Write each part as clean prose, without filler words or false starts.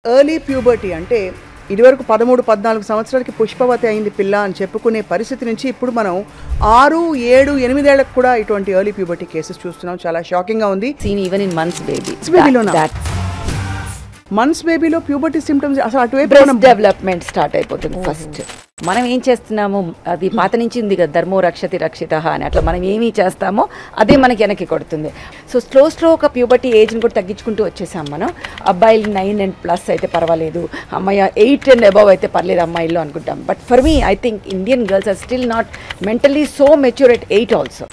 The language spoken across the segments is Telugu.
ఎర్లీ ప్యూబర్టీ అంటే ఇదివరకు 13-14 సంవత్సరాలకి పుష్పవతి అయింది పిల్ల అని చెప్పుకునే పరిస్థితి నుంచి ఇప్పుడు మనం 6, 7, 8 ఏళ్లకు కూడా ఇటువంటి ఎర్లీ ప్యూబర్టీ కేసెస్ చూస్తున్నాం. చాలా షాకింగ్గా ఉంది. Seen even in months baby. Months బేబీలో ప్యూబర్టీ సిమ్టమ్స్ అసలు అటువైపు బ్రెస్ట్ డెవలప్మెంట్ స్టార్ట్ అయిపోతుంది ఫస్ట్. మనం ఏం చేస్తున్నాము, అది పాత నుంచి ఉంది కదా, ధర్మో రక్షతి రక్షిత అని, అట్లా మనం ఏమి చేస్తామో అదే మనకి వెనక్కి కొడుతుంది. సో స్లో ఒక ప్యూబర్టీ ఏజ్ని కూడా తగ్గించుకుంటూ వచ్చేసాం మనం. అబ్బాయిలు 9 and plus అయితే పర్వాలేదు, అమ్మాయి 8 and above అయితే పర్లేదు అమ్మాయిల్లో అనుకుంటాం. But for me I think Indian girls are still not mentally so mature at 8 also.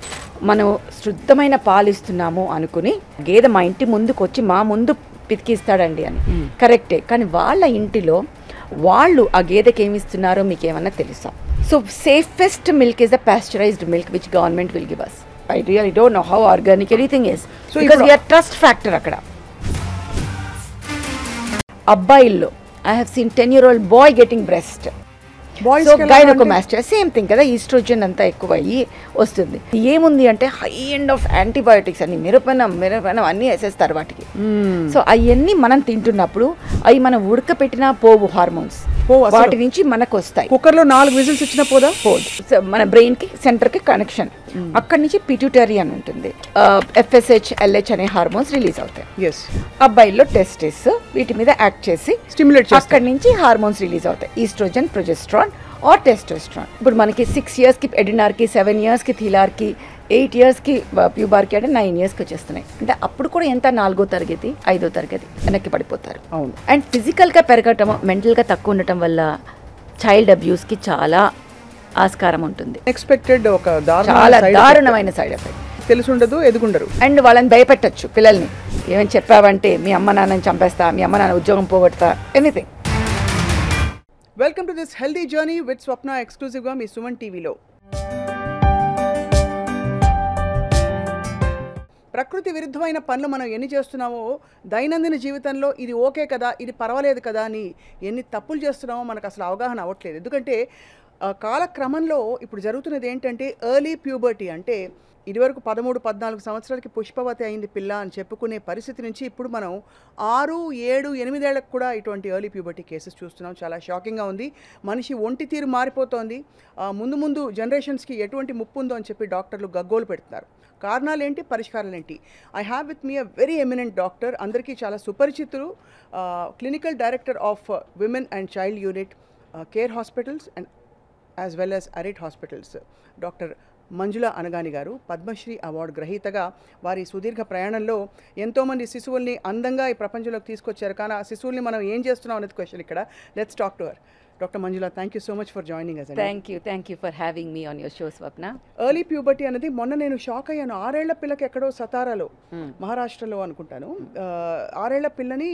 మనం శుద్ధమైన పాలు ఇస్తున్నాము అనుకుని గేదె మా ఇంటి ముందుకు వచ్చి మా ముందు పితికిస్తాడండి అని కరెక్టే, కానీ వాళ్ళ ఇంటిలో వాళ్ళు ఆ గేదెకి ఏమి ఇస్తున్నారో మీకు ఏమన్నా తెలుసా? So safest milk is the pasteurised milk which government will give us. I really don't know how organic anything is, because we are trust factor అక్కడ. అబ్బాయిల్లో I have seen 10-year-old boy getting breast. So gynaecomastia same thing కదా, ఈస్ట్రోజన్ అంతా ఎక్కువ అయ్యి వస్తుంది. ఏముంది అంటే హై ఎండ్ ఆఫ్ యాంటీబయోటిక్స్ అన్ని, మిరపనం అన్నీ వేసేస్తారు వాటికి. సో అవన్నీ మనం తింటున్నప్పుడు అవి మనం ఉడకపెట్టిన పోవు హార్మోన్స్, వాటి నుంచి మనకు వస్తాయి. కుక్కర్లో 4 విజిల్స్ ఇచ్చిన పోదు. సో మన బ్రెయిన్ కి సెంటర్ కి కనెక్షన్, అక్కడి నుంచి పిట్యూటరీ అని ఉంటుంది, FSH LH అనే హార్మోన్స్ రిలీజ్ అవుతాయి. అబ్బాయిల్లో టెస్టిస్ వీటి మీద యాక్ట్ చేసి స్టిమ్యులేట్ చేస్తాయి. అక్కడి నుంచి హార్మోన్స్ రిలీజ్ అవుతాయి, ఈస్ట్రోజన్, ప్రొజెస్ట్రాన్ ఆర్ టెస్టోస్ట్రాన్. ఇప్పుడు మనకి 6 yearsకి ఎడినార్కి, 7 yearsకి థిలార్కి, 8 yearsకి ప్యూబార్కి, అంటే 9 yearsకి వచ్చేస్తున్నాయి. అంటే అప్పుడు కూడా ఎంత 4వ తరగతి 5వ తరగతి వెనక్కి పడిపోతారు. అవును. అండ్ ఫిజికల్గా పెరగటం, మెంటల్గా తక్కువ ఉండటం వల్ల చైల్డ్ అబ్యూస్కి చాలా ఆస్కారం ఉంటుంది. ఎక్స్పెక్టెడ్ ఒక చాలా దారుణమైన సైడ్ ఎఫెక్ట్. తెలుసుండదు, ఎదుగుండరు. అండ్ వాళ్ళని భయపెట్టచ్చు పిల్లల్ని. ఏమని చెప్పావంటే మీ అమ్మ నాన్నని చంపేస్తా, మీ అమ్మ నాన్న ఉద్యోగం పోగొడతా, anything. Welcome to this healthy journey with Swapna, ఎక్స్క్లూజివ్గా మీ సుమన్ టీవీలో. ప్రకృతి విరుద్ధమైన పనులు మనం ఎన్ని చేస్తున్నామో, దైనందిన జీవితంలో ఇది ఓకే కదా, ఇది పర్వాలేదు కదా అని ఎన్ని తప్పులు చేస్తున్నామో మనకు అసలు అవగాహన అవ్వట్లేదు. ఎందుకంటే కాలక్రమంలో ఇప్పుడు జరుగుతున్నది ఏంటంటే ఎర్లీ ప్యూబర్టీ అంటే ఇదివరకు 13-14 సంవత్సరాలకి పుష్పవతి అయింది పిల్ల అని చెప్పుకునే పరిస్థితి నుంచి ఇప్పుడు మనం 6, 7, 8 ఏళ్లకు కూడా ఇటువంటి ఎర్లీ ప్యూబర్టీ కేసెస్ చూస్తున్నాం. చాలా షాకింగ్గా ఉంది. మనిషి ఒంటి తీరు మారిపోతోంది. ముందు జనరేషన్స్కి ఎటువంటి ముప్పు ఉందో అని చెప్పి డాక్టర్లు గగ్గోలు పెడుతున్నారు. కారణాలు ఏంటి, పరిష్కారాలు ఏంటి? I have with me a very eminent doctor, అందరికీ చాలా సుపరిచితులు, clinical director of women and child unit, care hospitals and as well as Arete hospitals, doctor Manjula Anagani garu. Padmashri award గ్రహీతగా వారి సుదీర్ఘ ప్రయాణంలో ఎంతోమంది శిశువుల్ని అందంగా ఈ ప్రపంచంలోకి తీసుకొచ్చారు. కానీ ఆ శిశువుల్ని మనం ఏం చేస్తున్నాం అనేది క్వశ్చన్ ఇక్కడ. Let's talk to her. Doctor Manjula, thank you so much for joining us. Thank you for having me on your show Swapna. Early puberty అనేది మొన్న నేను షాక్ అయ్యాను. 6 ఏళ్ల పిల్లకి ఎక్కడో సతారాలో, మహారాష్ట్రలో అనుకుంటాను, 6 ఏళ్ల పిల్లని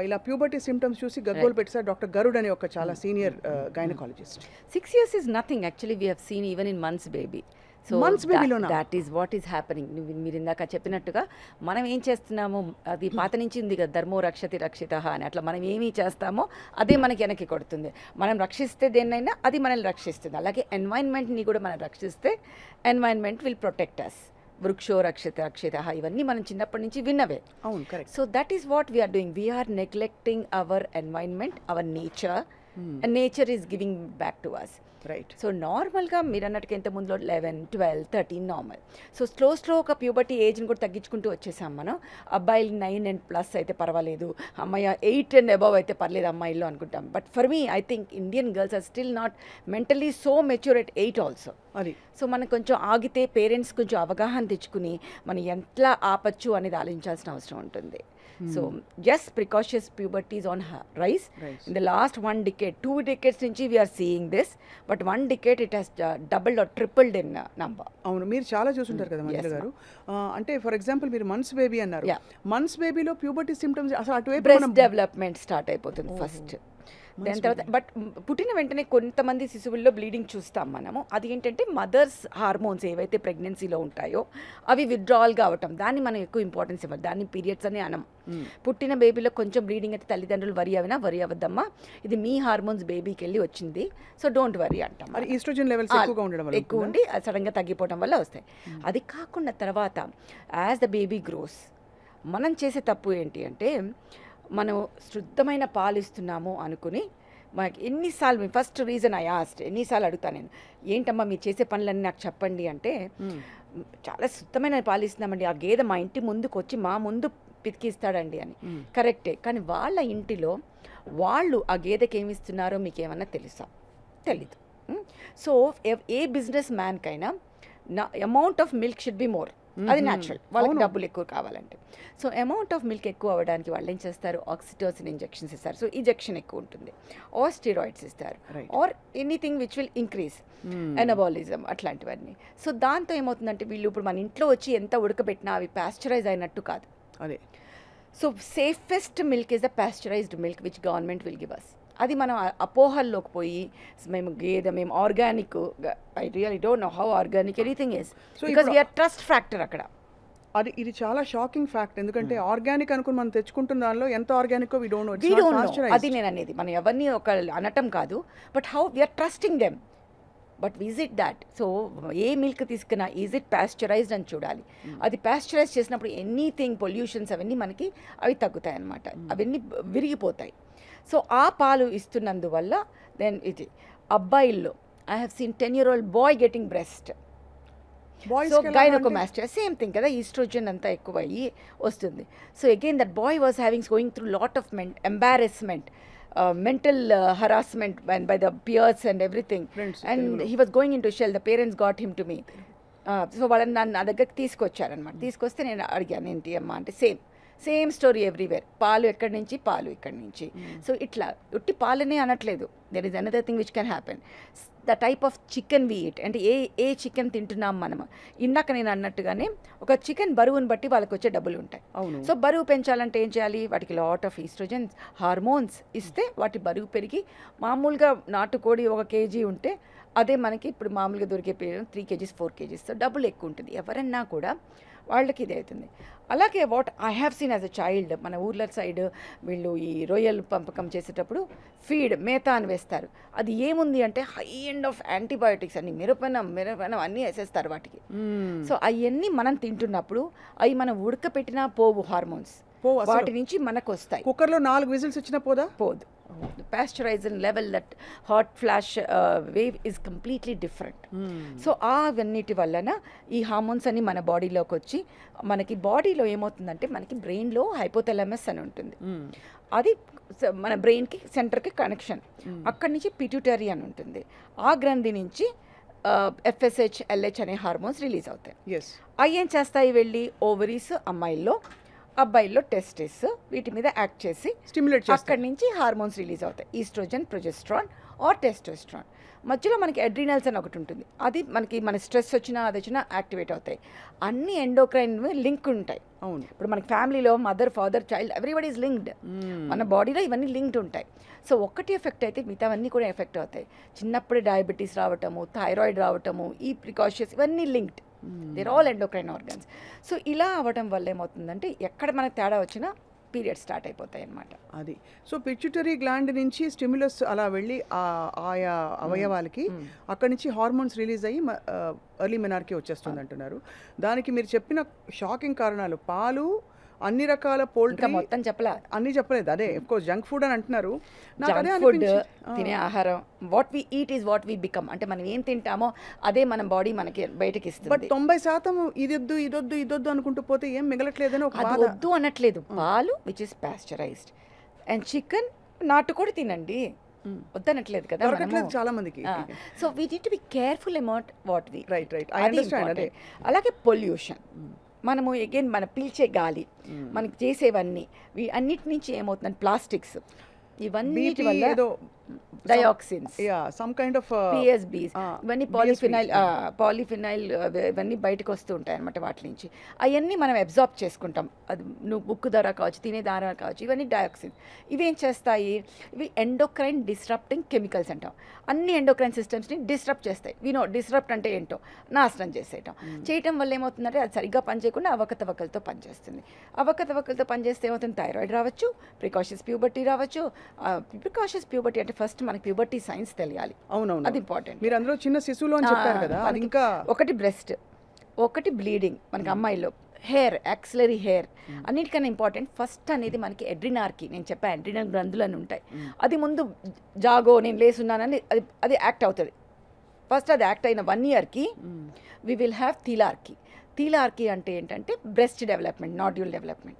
ఇలా ప్యూబర్టీ సిమ్టమ్స్ చూసి గగ్గోలు పెట్టారు డాక్టర్ గరుడ్ అనే ఒక చాలా senior gynaecologist. 6 years is nothing actually, we have seen even in months baby. So that is what is happening. మీరు ఇందాక చెప్పినట్టుగా మనం ఏం చేస్తున్నాము, అది పాత నుంచి ఉంది కదా, ధర్మో రక్షతి రక్షిత అని, అట్లా మనం ఏమి చేస్తామో అదే మనకి వెనక్కి కొడుతుంది. మనం రక్షిస్తే దేన్నైనా అది మనల్ని రక్షిస్తుంది. అలాగే ఎన్వైరన్మెంట్ని కూడా మనం రక్షిస్తే ఎన్వైరన్మెంట్ విల్ ప్రొటెక్ట్ అస్. వృక్షో రక్షిత ఇవన్నీ మనం చిన్నప్పటి నుంచి విన్నవే. అవును, correct. So that is what we're doing. We're neglecting our environment, our nature, and nature is giving back to us. Right. So నార్మల్గా మీరు అన్నట్టుగా ఇంత ముందులో 11, 12, 13 నార్మల్. సో స్లో ఒక ప్యూబర్టీ ఏజ్ని కూడా తగ్గించుకుంటూ వచ్చేసాం మనం. అబ్బాయిలు 9 and plus అయితే పర్వాలేదు, అమ్మాయి 8 and above అయితే పర్లేదు అమ్మాయిల్లో అనుకుంటాం. But for me I think Indian girls are still not mentally so mature at 8 also. అది సో మనం కొంచెం ఆగితే పేరెంట్స్ కొంచెం అవగాహన తెచ్చుకుని మనం ఎట్లా ఆపచ్చు అనేది ఆలోచించాల్సిన అవసరం ఉంటుంది. So yes, precocious puberty is on rise. In the last 1 decade, 2 decades నుంచి we are seeing this, but 1 decade it has doubled or tripled in number. అవును, మీరు చాలా చూసుంటారు కదా మంజుల గారు. అంటే ఫర్ ఎగ్జాంపుల్ మీరు మంత్స్ బేబీ అన్నారు. మంత్స్ బేబీలో ప్యూబర్టీ సిమ్టమ్స్ అసలు అటువైపు బ్రెస్ట్ డెవలప్మెంట్ స్టార్ట్ అయిపోతుంది ఫస్ట్. దాని తర్వాత బట్ పుట్టిన వెంటనే కొంతమంది శిశువుల్లో బ్లీడింగ్ చూస్తాం మనము. అది ఏంటంటే మదర్స్ హార్మోన్స్ ఏవైతే ప్రెగ్నెన్సీలో ఉంటాయో అవి విత్డ్రావల్ కావటం, దాన్ని మనం ఎక్కువ ఇంపార్టెన్స్ ఇవ్వాలి. దాన్ని పీరియడ్స్ అని అనం. పుట్టిన బేబీలో కొంచెం బ్లీడింగ్ అయితే తల్లిదండ్రులు వరి అవ్వద్దమ్మా, ఇది మీ హార్మోన్స్ బేబీకి వెళ్ళి వచ్చింది, సో డోంట్ వరీ అంటాం. ఈస్ట్రోజన్ లెవెల్స్ ఎక్కువ ఉండి సడన్గా తగ్గిపోవడం వల్ల వస్తాయి. అది కాకుండా తర్వాత యాజ్ ద బేబీ గ్రోస్ మనం చేసే తప్పు ఏంటి అంటే మనం శుద్ధమైన పాలు ఇస్తున్నాము అనుకుని మనకి ఎన్నిసార్లు ఫస్ట్ రీజన్ ఐ ఆస్ట్ ఎన్నిసార్లు అడుగుతాను నేను, ఏంటమ్మా మీరు చేసే పనులన్నీ నాకు చెప్పండి అంటే, చాలా శుద్ధమైన పాలు ఇస్తున్నామండి, ఆ గేదె మా ఇంటి ముందుకు వచ్చి మా ముందు పితికిస్తాడండి అని. కరెక్టే, కానీ వాళ్ళ ఇంటిలో వాళ్ళు ఆ గేదెకి ఏమి ఇస్తున్నారో మీకు ఏమన్నా తెలుసా? తెలీదు. సో ఏ బిజినెస్ మ్యాన్కైనా amount of milk should be more, అది న్యాచురల్, వాళ్ళకి డబ్బులు ఎక్కువ కావాలంటే. సో అమౌంట్ ఆఫ్ మిల్క్ ఎక్కువ అవ్వడానికి వాళ్ళు ఏం చేస్తారు, ఆక్సిటోసిన్ ఇంజెక్షన్స్ ఇస్తారు, సో ఇంజెక్షన్ ఎక్కువ ఉంటుంది, ఆర్ స్టెరాయిడ్స్ ఇస్తారు, or anything which will increase anabolism అట్లాంటివన్నీ. సో దాంతో ఏమవుతుందంటే వీళ్ళు ఇప్పుడు మన ఇంట్లో వచ్చి ఎంత ఉడకబెట్టినా అవి పాస్చరైజ్ అయినట్టు కాదు. అదే so safest milk is the pasteurised milk which government will give us. అది మనం అపోహల్లోకి పోయి మేము గేదె మేము organic, I really don't know how organic anything is, because we are trust factor అక్కడ. ఇది చాలా షాకింగ్ ఫ్యాక్ట్, ఎందుకంటే ఆర్గానిక్ అనుకుని మనం తెచ్చుకుంటున్న దానిలో ఎంత ఆర్గానిక్ వి డోంట్ నో. అది నేను అనేది, మనం ఎవరిని ఒక అనటం కాదు, but how we're trusting them, but is it that? So ఏ మిల్క్ తీసుకున్నా ఈజ్ ఇట్ పాస్చరైజ్డ్ అని చూడాలి. అది పాస్చరైజ్ చేసినప్పుడు ఎనీథింగ్ పొల్యూషన్స్ అవన్నీ మనకి అవి తగ్గుతాయి అన్నమాట, అవన్నీ విరిగిపోతాయి. సో ఆ పాలు ఇస్తున్నందువల్ల దెన్ ఇది అబ్బాయిల్లో I have seen 10-year-old boy getting breast. So gynaecomastia same thing కదా, ఈస్ట్రోజన్ అంతా ఎక్కువ అయ్యి వస్తుంది. So again that boy was going through lot of embarrassment, mental harassment by the peers and everything, and he was going into shell. The parents got him to me. So వాళ్ళని నన్ను నా దగ్గరికి తీసుకొచ్చారనమాట. తీసుకొస్తే నేను అడిగాను ఏంటి అమ్మా అంటే, సేమ్ స్టోరీ ఎవ్రీవేర్, పాలు ఎక్కడి నుంచి, పాలు ఇక్కడి నుంచి. సో ఇట్లా ఉట్టి పాలనే అనట్లేదు, there is another thing which can happen. The type of chicken we eat, అంటే ఏ చికెన్ తింటున్నాం మనం. ఇందాక నేను అన్నట్టుగానే ఒక చికెన్ బరువుని బట్టి వాళ్ళకి వచ్చే డబ్బులు ఉంటాయి. సో బరువు పెంచాలంటే ఏం చేయాలి, వాటికి లాట్ ఆఫ్ ఈస్ట్రోజన్స్ హార్మోన్స్ ఇస్తే వాటి బరువు పెరిగి, మామూలుగా నాటుకోడి 1 kg ఉంటే అదే మనకి ఇప్పుడు మామూలుగా దొరికే 3 kgs 4 kgs, సో డబ్బులు ఎక్కువ ఉంటుంది. ఎవరన్నా కూడా వాళ్ళకి ఇది అవుతుంది. అలాగే what I have scene as a child, మన ఊర్ల సైడ్ వీళ్ళు ఈ రొయ్యలు పంపకం చేసేటప్పుడు ఫీడ్ మేతా అని వేస్తారు. అది ఏముంది అంటే హై ఎండ్ ఆఫ్ యాంటీబయోటిక్స్ అన్ని, మిరపనం అన్నీ వేసేస్తారు వాటికి. సో అవన్నీ మనం తింటున్నప్పుడు అవి మనం ఉడకపెట్టినా పోవు, హార్మోన్స్ వాటి నుంచి మనకు వస్తాయి. కుక్కర్లో 4 విజిల్స్ వచ్చినా పోదు. The pasteurization level, that hot flash wave is completely different. So అవన్నిటి వలన ఈ హార్మోన్స్ అన్ని మన బాడీలోకి వచ్చి, మనకి బాడీలో ఏమవుతుందంటే మనకి బ్రెయిన్లో హైపోథాలమస్ అని ఉంటుంది, అది మన బ్రెయిన్కి సెంటర్కి కనెక్షన్. అక్కడి నుంచి పిట్యూటరీ అని ఉంటుంది, ఆ గ్రంథి నుంచి FSH LH అనే హార్మోన్స్ రిలీజ్ అవుతాయి. అవి ఏం చేస్తాయి, వెళ్ళి ఓవరీస్ అమ్మాయిల్లో, అబ్బాయిల్లో టెస్టిస్, వీటి మీద యాక్ట్ చేసి స్టిమ్యులేట్ చేస్తాయి. అక్కడి నుంచి హార్మోన్స్ రిలీజ్ అవుతాయి, ఈస్ట్రోజన్, ప్రొజెస్ట్రాన్ ఆర్ టెస్టోస్ట్రాన్. మధ్యలో మనకి అడ్రినల్స్ అని ఒకటి ఉంటుంది, అది మనకి మన స్ట్రెస్ వచ్చినా అది వచ్చినా యాక్టివేట్ అవుతాయి. అన్ని ఎండోక్రైన్ లింక్ ఉంటాయి. అవును, ఇప్పుడు మనకి ఫ్యామిలీలో mother, father, child everybody is linked. మన బాడీలో ఇవన్నీ లింక్డ్ ఉంటాయి. సో ఒకటి ఎఫెక్ట్ అయితే మిగతావన్నీ కూడా ఎఫెక్ట్ అవుతాయి. చిన్నప్పుడే డయాబెటీస్ రావటము, థైరాయిడ్ రావటము, ఈ ప్రికాషన్స్ ఇవన్నీ linked, there all endocrine organs. So ఇలా అవ్వడం వల్ల ఏమవుతుందంటే ఎక్కడ మనకు తేడా వచ్చినా పీరియడ్ స్టార్ట్ అయిపోతాయి అన్నమాట. అది సో పిట్యూటరీ గ్లాండ్ నుంచి స్టిమ్యులస్ అలా వెళ్ళి ఆయా అవయవాలకి అక్కడి నుంచి హార్మోన్స్ రిలీజ్ అయ్యి ఎర్లీ మెనార్కీ వచ్చేస్తుంది అంటున్నారు. దానికి మీరు చెప్పిన షాకింగ్ కారణాలు, పాలు, అన్ని రకాల పోల్ట్రీ, మొత్తం అన్ని చెప్పలేదు. అదే ఆఫ్ కోర్స్ జంక్ ఫుడ్ అని అంటున్నారు. ఫుడ్ తినే ఆహారం, what we eat is what we become, అంటే మనం ఏం తింటామో అదే మన బాడీ మనకి బయటకి ఇస్తుంది. బట్ 90% ఇదొద్దు అనుకుంటూ పోతే ఏం మిగలట్లేదని ఒక బాధ. వద్దు అనట్లేదు, పాలు which is pasteurised and chicken, నాటుకోడి తినండి, వద్దనట్లేదు కదా, దొరకట్లేదు చాలా మందికి. So we need to be careful about what we right. I understand. అలాగే పొల్యూషన్, మనము అగైన్ మన పీల్చే గాలి, మనకి చేసేవన్నీ అన్నిటి నుంచి ఏమవుతుందంటే ప్లాస్టిక్స్, ఇవన్నీ వల్ల dioxins, some kind of PSBs, ఇవన్నీ పాలిఫినైల్ ఇవన్నీ బయటకు వస్తూ ఉంటాయి అనమాట. వాటి నుంచి అవన్నీ మనం అబ్జార్బ్ చేసుకుంటాం. అది నువ్వు ఉక్కు ద్వారా కావచ్చు, తినే ద్వారా కావచ్చు, ఇవన్నీ డయాక్సిన్స్. ఇవేం చేస్తాయి, ఇవి ఎండోక్రైన్ డిస్రప్టింగ్ కెమికల్స్ అంటాం. అన్ని ఎండోక్రైన్ సిస్టమ్స్ని డిస్రప్ట్ చేస్తాయి. డిస్రప్ట్ అంటే ఏంటో, నాశనం చేయటం వల్ల ఏమవుతుందంటే అది సరిగ్గా పనిచేయకుండా అవకతవకలతో పనిచేస్తుంది. అవకతవకలతో పనిచేస్తే ఏమవుతుంది, థైరాయిడ్ రావచ్చు, ప్రికాషన్స్ ప్యూబర్టీ రావచ్చు. ప్రికాషన్స్ ప్యూబర్టీ అంటే ఫస్ట్ మనకి ప్యూబర్టీ సైన్స్ తెలియాలి. అవునవును, అది ఇంపార్టెంట్. మీరు అందులో చిన్న శిశువులో అని చెప్పారు కదా, అది ఇంకా ఒకటి బ్రెస్ట్, ఒకటి బ్లీడింగ్ మనకి అమ్మాయిలో, హెయిర్, యాక్సిలరీ హెయిర్ అన్నిటికన్నా ఇంపార్టెంట్ ఫస్ట్ అనేది మనకి ఎడ్రినార్కి, నేను చెప్పా ఎడ్రినల్ గ్రంథులు అని ఉంటాయి. అది ముందు జాగో నేను లేసున్నానని అది యాక్ట్ అవుతుంది. ఫస్ట్ అది యాక్ట్ అయిన 1 ఇయర్కి వి విల్ హ్యావ్ థీలార్కీ. థీలార్కీ అంటే ఏంటంటే బ్రెస్ట్ డెవలప్మెంట్, నాడ్యూల్ డెవలప్మెంట్.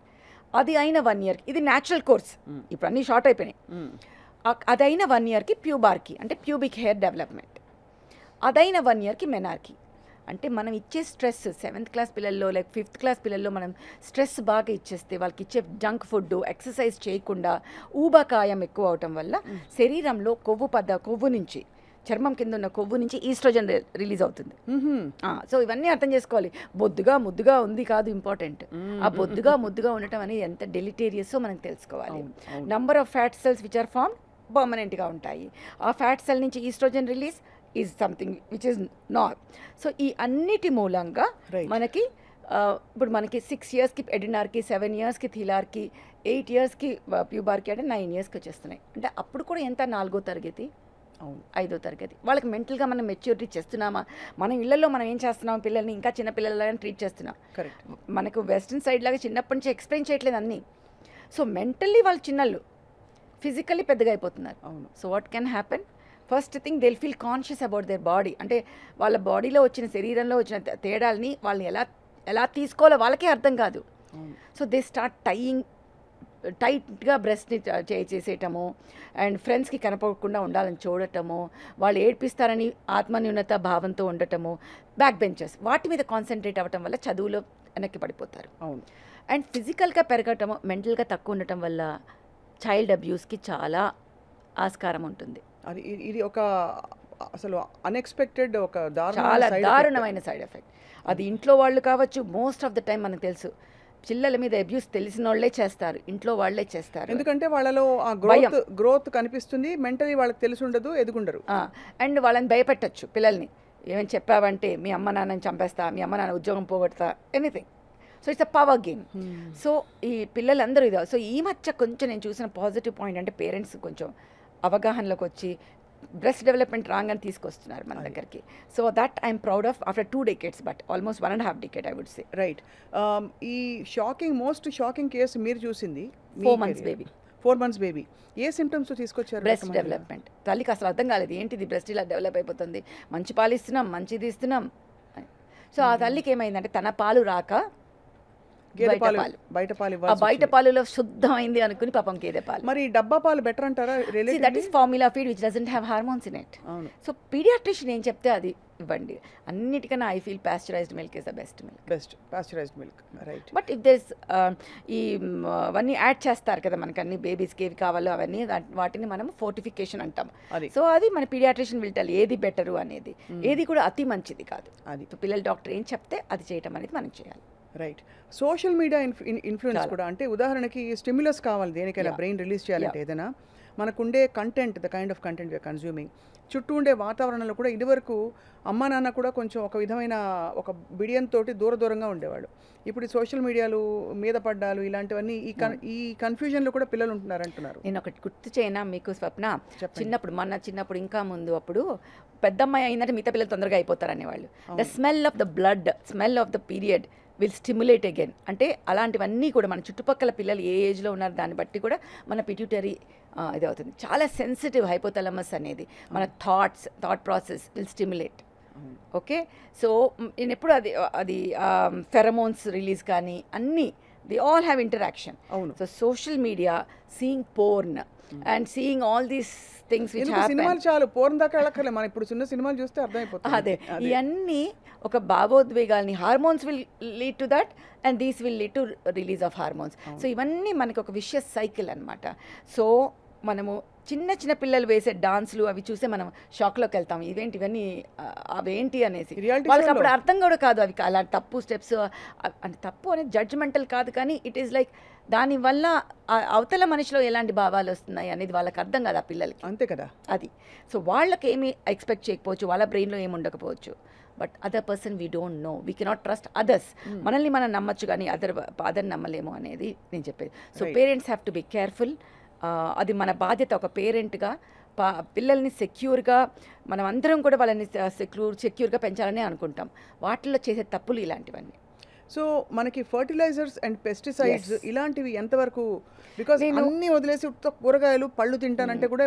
అది అయిన 1 ఇయర్కి, ఇది న్యాచురల్ కోర్స్, ఇప్పుడు అన్నీ షార్ట్ అయిపోయినాయి. అది అయిన 1 ఇయర్కి ప్యూబార్కీ అంటే ప్యూబిక్ హెయిర్ డెవలప్మెంట్. అదైన 1 ఇయర్కి మెనార్కీ అంటే మనం ఇచ్చే స్ట్రెస్ 7th క్లాస్ పిల్లల్లో లైక్ 5th క్లాస్ పిల్లల్లో మనం స్ట్రెస్ బాగా ఇచ్చేస్తే వాళ్ళకి ఇచ్చే జంక్ ఫుడ్, ఎక్సర్సైజ్ చేయకుండా ఊబకాయం ఎక్కువ అవటం వల్ల శరీరంలో కొవ్వు నుంచి, చర్మం కింద ఉన్న కొవ్వు నుంచి ఈస్ట్రోజన్ రిలీజ్ అవుతుంది. సో ఇవన్నీ అర్థం చేసుకోవాలి. ముద్దుగా ఉంది కాదు ఇంపార్టెంట్, ఆ ముద్దుగా ఉండటం అనేది ఎంత డెలిటేరియస్ మనకు తెలుసుకోవాలి. Number of fat cells which are form పర్మనెంట్గా ఉంటాయి. ఆ ఫ్యాట్ సెల్ నుంచి oestrogen release is something which is not. So ఈ అన్నిటి మూలంగా మనకి ఇప్పుడు మనకి 6 ఇయర్స్కి ఎడినార్కి, 7 ఇయర్స్కి థీలార్కి, 8 ఇయర్స్కి ప్యూబార్కి అంటే 9 ఇయర్స్కి వచ్చేస్తున్నాయి. అంటే అప్పుడు కూడా ఎంత 4వ తరగతి 5వ తరగతి వాళ్ళకి మెంటల్గా మనం మెచ్యూరిటీ చేస్తున్నామా? మనం ఇళ్లలో మనం ఏం చేస్తున్నాం, పిల్లల్ని ఇంకా చిన్న పిల్లలాగా ట్రీట్ చేస్తున్నాం. కరెక్ట్. మనకు వెస్ట్రన్ సైడ్ లాగా చిన్నప్పటి నుంచి ఎక్స్ప్లెయిన్ చేయట్లేదు అన్నీ. సో మెంటల్లీ వాళ్ళు చిన్నళ్ళు, ఫిజికల్లీ పెద్దగా అయిపోతున్నారు. So what can happen? First thing they feel conscious about their body. అంటే వాళ్ళ బాడీలో వచ్చిన, శరీరంలో వచ్చిన తేడాలని వాళ్ళని ఎలా తీసుకోవాలో వాళ్ళకే అర్థం కాదు. సో దే స్టార్ట్ టైట్గా బ్రెస్ట్ని చేసేయటము, అండ్ ఫ్రెండ్స్కి కనపడకుండా ఉండాలని చూడటము, వాళ్ళు ఏడ్పిస్తారని ఆత్మన్యూనత భావంతో ఉండటము, బ్యాక్ బెంచర్స్ వాటి మీద కాన్సన్ట్రేట్ అవ్వటం వల్ల చదువులో వెనక్కి పడిపోతారు. అవును. అండ్ ఫిజికల్గా పెరగటము, మెంటల్గా తక్కువ ఉండటం వల్ల చైల్డ్ అబ్యూస్కి చాలా ఆస్కారం ఉంటుంది. అది ఇది ఒక అసలు అన్ఎక్స్పెక్టెడ్, ఒక చాలా దారుణమైన సైడ్ ఎఫెక్ట్. అది ఇంట్లో వాళ్ళు కావచ్చు, మోస్ట్ ఆఫ్ ద టైం మనకు తెలుసు పిల్లల మీద అబ్యూస్ తెలిసిన వాళ్ళే చేస్తారు, ఇంట్లో వాళ్ళే చేస్తారు. ఎందుకంటే వాళ్ళలో ఆ గ్రోత్ కనిపిస్తుంది, మెంటలీ వాళ్ళకి తెలిసి ఉండదు, ఎదుగుండరు. అండ్ వాళ్ళని భయపెట్టచ్చు పిల్లల్ని. ఏమని చెప్పావంటే మీ అమ్మ నాన్నని చంపేస్తా, మీ అమ్మ నాన్న ఉద్యోగం పోగొడతా, anything. So it's a power game. So ఈ పిల్లలందరూ ఇదే. సో ఈ మధ్య కొంచెం నేను చూసిన పాజిటివ్ పాయింట్ అంటే పేరెంట్స్ కొంచెం అవగాహనలోకి వచ్చి బ్రెస్ట్ డెవలప్మెంట్ రాంగ్ తీసుకొస్తున్నారు మన దగ్గరికి. So that I'm proud of after 2 decades, but almost 1.5 decade I would say. Right. ఈ మోస్ట్ షాకింగ్ కేసు మీరు చూసింది 4 months బేబీ. 4 months బేబీ ఏ సిమ్టమ్స్ తీసుకొచ్చారు? Breast development. తల్లికి అసలు అర్థం కాలేదు, ఏంటిది బ్రెస్ట్ ఇలా డెవలప్ అయిపోతుంది, మంచి పాలు ఇస్తున్నాం, మంచిది ఇస్తున్నాం. సో ఆ తల్లికి ఏమైందంటే తన పాలు రాక బయట పాలులో శుద్ధమైంది అనుకుని పాపం గేదె పాలు. మరి డబ్బా పాలు బెటర్ అంటారా? That is formula feed which doesn't have hormones in it. So paediatrician ఏం చెప్తే అది ఇవ్వండి. అన్నిటికన్నా I feel pasteurised milk is the best pasteurised milk. Right. But if there అవన్నీ యాడ్ చేస్తారు కదా మనకి, అన్ని బేబీస్కి ఏవి కావాలో అవన్నీ, వాటిని మనం ఫోర్టిఫికేషన్ అంటాం. సో అది మన పీడియాట్రిషియన్ విల్ టెల్ ఏది బెటరు అనేది. ఏది కూడా అతి మంచిది కాదు. అది పిల్లల డాక్టర్ ఏం చెప్తే అది చేయటం అనేది మనం చేయాలి. రైట్. సోషల్ మీడియా ఇన్ఫ్లుయెన్స్ కూడా, అంటే ఉదాహరణకి స్టిమ్యులస్ కావాలి దేనికైనా, బ్రెయిన్ రిలీజ్ చేయాలంటే ఏదైనా, మనకుండే content, the kind of content we're consuming, చుట్టూ ఉండే వాతావరణంలో కూడా ఇదివరకు అమ్మా నాన్న కూడా కొంచెం ఒక విధమైన ఒక బిడియంతో దూరంగా ఉండేవాడు. ఇప్పుడు ఈ సోషల్ మీడియాలు మీద పడ్డాలు ఇలాంటివన్నీ ఈ కన్ఫ్యూజన్లో కూడా పిల్లలు ఉంటున్నారు అంటున్నారు. నేను ఒకటి గుర్తు చేయనా మీకు స్వప్న? చిన్నప్పుడు ఇంకా ముందు అప్పుడు పెద్దమ్మాయి అయిందంటే మిగతా పిల్లలు తొందరగా అయిపోతారు అనేవాళ్ళు. The smell of the blood, smell of the period will stimulate again. అంటే అలాంటివన్నీ కూడా మన చుట్టుపక్కల పిల్లలు ఏ ఏజ్లో ఉన్నారు దాన్ని బట్టి కూడా మన పిట్యూటరీ ఇది అవుతుంది. చాలా సెన్సిటివ్ హైపోథాలమస్ అనేది, మన thought process will stimulate. Okay. So నేను ఎప్పుడు అది ఫెరమోన్స్ రిలీజ్ కానీ అన్నీ దే ఆల్ హ్యావ్ ఇంటరాక్షన్. అవును. So social media, seeing porn and seeing all these things which happen. సినిమాలు చాలు, పోర్న్ దాకా వెళ్ళక్కర్లేదు, మనం ఇప్పుడు చిన్న సినిమాలు చూస్తే అర్థమైపోతుంది. అదే ఇవన్నీ ఒక భావోద్వేగాల్ని, hormones will lead to that and these will lead to release of hormones. So ఇవన్నీ మనకి ఒక విషియస్ సైకిల్ అనమాట. సో మనము చిన్న పిల్లలు వేసే డాన్స్లు అవి చూస్తే మనం షాక్లోకి వెళ్తాం, ఇవేంటి అవేంటి అనేసి. వాళ్ళకి అప్పుడు అర్థం కూడా కాదు అవి అలాంటి తప్పు స్టెప్స్. అంటే తప్పు అనేది జడ్జ్మెంటల్ కాదు, కానీ ఇట్ ఈస్ లైక్ దానివల్ల అవతల మనిషిలో ఎలాంటి భావాలు వస్తున్నాయి అనేది వాళ్ళకి అర్థం కాదు ఆ పిల్లలకి. అంతే కదా. అది సో వాళ్ళకి ఏమి ఎక్స్పెక్ట్ చేయకపోవచ్చు, వాళ్ళ బ్రెయిన్లో ఏమి ఉండకపోవచ్చు. But other person we don't know, we cannot trust others. మనల్ని మనం నమ్మచ్చు కానీ అదర్ నమ్మలేము అనేది నేను చెప్పేది. So parents have to be careful. అది మన బాధ్యత ఒక పేరెంట్గా. పిల్లల్ని సెక్యూర్గా మనం అందరం కూడా వాళ్ళని సెక్యూర్గా పెంచాలని అనుకుంటాం. వాటిల్లో చేసే తప్పులు ఇలాంటివన్నీ. సో మనకి ఫర్టిలైజర్స్ అండ్ పెస్టిసైడ్స్ ఇలాంటివి ఎంతవరకు, బికాస్ అన్ని వదిలేసి ఉత్త కూరగాయలు పళ్ళు తింటానంటే కూడా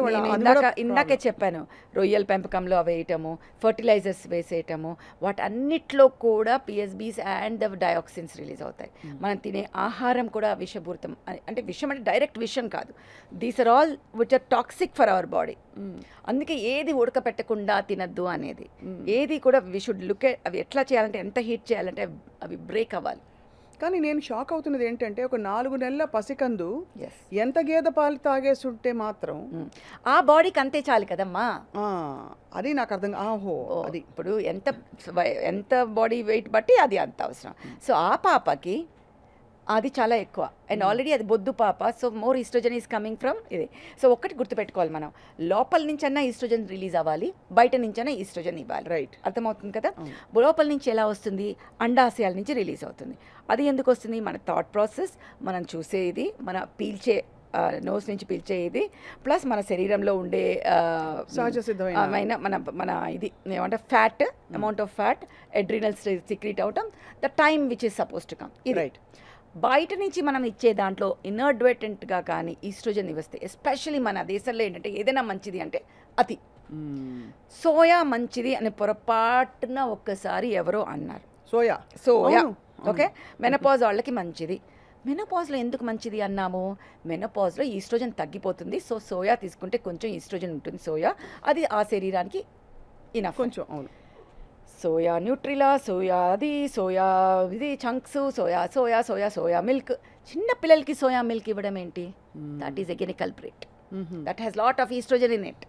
ఇందాకే చెప్పాను, రొయ్యల పెంపకంలో అవి వేయటము, ఫర్టిలైజర్స్ వేసేయటము, వాటన్నిట్లో కూడా PSBs and the dioxins release అవుతాయి. మనం తినే ఆహారం కూడా విషపూరితం, అంటే విషం అంటే డైరెక్ట్ విషం కాదు, these are all which are toxic for our body. అందుకే ఏది ఉడకపెట్టకుండా తినద్దు అనేది, ఏది కూడా వి షుడ్ లుక్ ఎట్ అవి ఎట్లా చేయాలంటే, ఎంత హీట్ చేయాలంటే అవి బ్రేక్ అవ్వాలి. కానీ నేను షాక్ అవుతున్నది ఏంటంటే, ఒక 4 నెలల పసికందు ఎంత గేదె పాలు తాగేస్తుంటే మాత్రం ఆ బాడీకి అంతే చాలు కదమ్మా. అది నాకు అర్థం. ఆహో, అది ఇప్పుడు ఎంత బాడీ వెయిట్ బట్టి అది అంత అవసరం. సో ఆ పాపకి అది చాలా ఎక్కువ, అండ్ ఆల్రెడీ అది బొద్దు పాప, so more oestrogen is coming from ఇది. సో ఒక్కటి గుర్తుపెట్టుకోవాలి, మనం లోపల నుంచైనా ఈస్ట్రోజన్ రిలీజ్ అవ్వాలి, బయట నుంచైనా ఈస్ట్రోజన్ ఇవ్వాలి. రైట్, అర్థమవుతుంది కదా. లోపల నుంచి ఎలా వస్తుంది, అండాశయాల నుంచి రిలీజ్ అవుతుంది. అది ఎందుకు వస్తుంది, మన థాట్ ప్రాసెస్, మనం చూసేది, మన పీల్చే నోస్ నుంచి పీల్చేది, ప్లస్ మన శరీరంలో ఉండే సహజ సిద్ధమైన మన ఇది ఏమంటే fat, amount of fat, అడ్రినల్స్ secrete అవటం, the time which is suppose to come. ఇది రైట్. బయట నుంచి మనం ఇచ్చే దాంట్లో ఇన్అడ్వర్టెంట్గా కానీ ఈస్ట్రోజన్ ఇవస్తే, ఎస్పెషలీ మన దేశంలో ఏంటంటే ఏదైనా మంచిది అంటే అతి. సోయా మంచిది అని పొరపాటున ఒక్కసారి ఎవరో అన్నారు. సోయా ఓకే, మెనపాజ్ వాళ్ళకి మంచిది. మెనపాజ్లో ఎందుకు మంచిది అన్నాము, మెనపాజ్లో ఈస్ట్రోజన్ తగ్గిపోతుంది, సో సోయా తీసుకుంటే కొంచెం ఈస్ట్రోజన్ ఉంటుంది సోయా, అది ఆ శరీరానికి ఇనఫ్ కొంచెం. అవును, సోయా న్యూట్రిలా, సోయా అది, సోయా ఇది చంక్స్, సోయా మిల్క్. చిన్న పిల్లలకి సోయా మిల్క్ ఇవ్వడం ఏంటి, that is again a culprit, that has lot of oestrogen in it.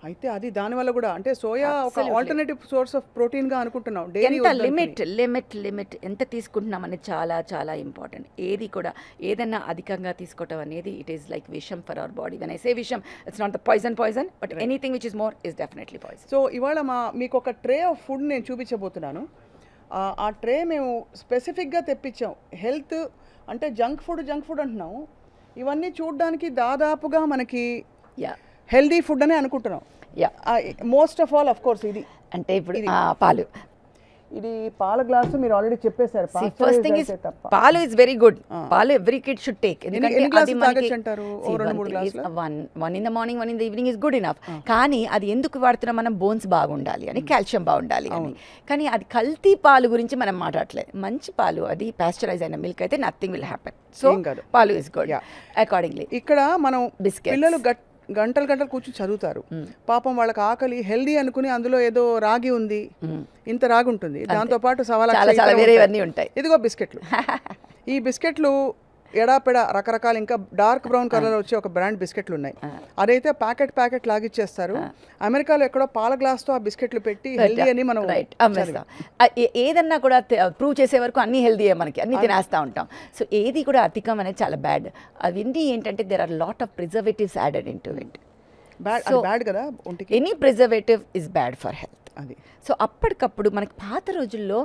అయితే అది దానివల్ల కూడా, అంటే సోయా ఒక ఆల్టర్నేటివ్ సోర్స్ ఆఫ్ ప్రోటీన్ గా అనుకుంటున్నాం. ఎంత లిమిట్ ఎంత తీసుకుంటున్నాం అనేది చాలా చాలా ఇంపార్టెంట్. ఏది కూడా ఏదన్నా అధికంగా తీసుకోవటం అనేది ఇట్ ఈస్ లైక్ విషం for our body. When I say విషం, it's not the poison but anything which is more is definitely poison. So ఇవాళ మీకు ఒక ట్రే ఆఫ్ ఫుడ్ నేను చూపించబోతున్నాను. ఆ ట్రే మేము స్పెసిఫిక్గా తెప్పించాం. హెల్త్ అంటే జంక్ ఫుడ్ అంటున్నాం, ఇవన్నీ చూడడానికి దాదాపుగా మనకి హెల్దీ ఫుడ్ అని అనుకుంటున్నాం. Most of all, of course, ఇది అంటే ఇప్పుడు పాలు, ఇది పాల గ్లాసు మీరు ఆల్రెడీ చెప్పేశారు. ఫస్ట్ థింగ్ ఇస్ పాలు ఇస్ వెరీ గుడ్. పాలు ఎవ్రీ కిడ్ షుడ్ టేక్. ఎందుకంటే అది మనకి అంటారు 2-3 గ్లాసులు, one in the morning, one in the evening is good enough. కానీ అది ఎందుకు వాడుతున్నాం మనం, బోన్స్ బాగుండాలి అని, కాల్షియం బాగుండాలి అని. కానీ అది కల్తీ పాలు గురించి మనం మాట్లాడలేదు. మంచి పాలు, అది పాస్చరైజ్ అయిన మిల్క్ అయితే నథింగ్ విల్ హ్యాపెన్. సో పాలు ఇస్ గుడ్ అకార్డింగ్లీ. ఇక్కడ మనం పిల్లలు గంటలు కూర్చొని చదువుతారు, పాపం వాళ్ళకి ఆకలి, హెల్దీ అనుకుని అందులో ఏదో రాగి ఉంది, ఇంత రాగి ఉంటుంది, దాంతో పాటు ఉంటాయి. ఇదిగో బిస్కెట్లు. ఈ బిస్కెట్లు ఎడాపెడా రకరకాల, ఇంకా డార్క్ బ్రౌన్ కలర్ వచ్చే ఒక బ్రాండ్ బిస్కెట్లు ఉన్నాయి. అదైతే ప్యాకెట్ లాగిచ్చేస్తారు. అమెరికాలో ఎక్కడో పాల గ్లాస్తో ఆ బిస్కెట్లు పెట్టి హెల్దీ అని మనం ఏదన్నా కూడా ప్రూవ్ చేసే వరకు అన్ని హెల్దీయే, మనకి అన్ని తినేస్తూ ఉంటాం. సో ఏది కూడా అధికం అనేది చాలా బ్యాడ్. అవన్నీ ఏంటంటే there are lot of preservatives added in to it. Bad కదా, any preservative is bad for health. అది. సో అప్పటికప్పుడు మనకి పాత రోజుల్లో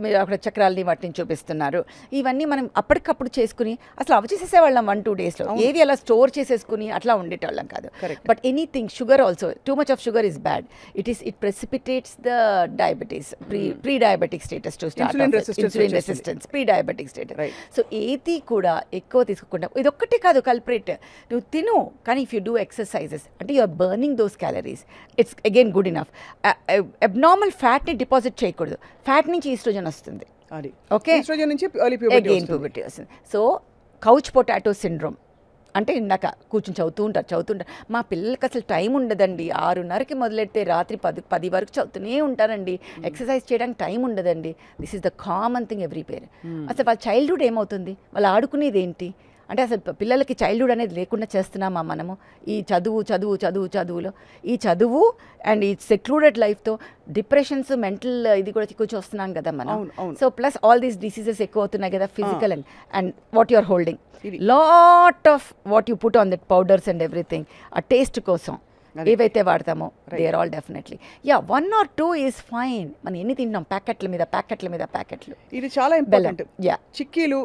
మీరు అక్కడ చక్రాలని వాటిని చూపిస్తున్నారు, ఇవన్నీ మనం అప్పటికప్పుడు చేసుకుని అసలు అవి చేసేసేవాళ్ళం 1-2 డేస్లో. ఏవి అలా స్టోర్ చేసేసుకుని అట్లా ఉండేటోళ్ళం కాదు. But anything, sugar also, too much of sugar is bad. It precipitates the diabetes, pre diabetic status to start, insulin resistance, pre diabetic status. So ఏది కూడా ఎక్కువ తీసుకోకుండా, ఇదొక్కటే కాదు కల్ప్రిట్, నువ్వు తిను, కానీ ఇఫ్ యూ డూ ఎక్సర్సైజెస్ అంటే you are burning those calories, it's again good enough. Abnormal ఫ్యాట్ని డిపాజిట్ చేయకూడదు, ఫ్యాట్ నుంచి ఈస్ట్రోజన్ వస్తుంది. ఓకే, ఈస్ట్రోజన్ నుంచి అగైన్ ప్యూబర్టీ వస్తుంది. సో కౌచ్ పొటాటో సిండ్రోమ్ అంటే ఇందాక కూర్చొని చదువుతుంటారు. మా పిల్లలకి అసలు టైం ఉండదండి, 6:30కి మొదలెడితే రాత్రి 10 వరకు చదువుతూనే ఉంటారండి, ఎక్సర్సైజ్ చేయడానికి టైం ఉండదండి. This is the common thing every parent. అసలు వాళ్ళ చైల్డ్హుడ్ ఏమవుతుంది, వాళ్ళు ఆడుకునేది ఏంటి అంటే, అసలు పిల్లలకి చైల్డ్హుడ్ అనేది లేకుండా చేస్తున్నామా మనము? ఈ చదువులో ఈ చదువు అండ్ ఈ సెక్లూడెడ్ లైఫ్తో డిప్రెషన్స్, మెంటల్ ఇది కూడా కొంచెం వస్తున్నాం కదా మనం. So plus all these diseases ఎక్కువ అవుతున్నాయి కదా, physical and what you are holding, lot of what you put on that powders and everything, ఆ టేస్ట్ కోసం ఏవైతే వాడతామో they are all definitely 1 or 2 is fine. మనం ఎన్ని తింటాం, ప్యాకెట్ల మీద. ఇది చాలా ఇంపార్టెంట్. చిక్కీలు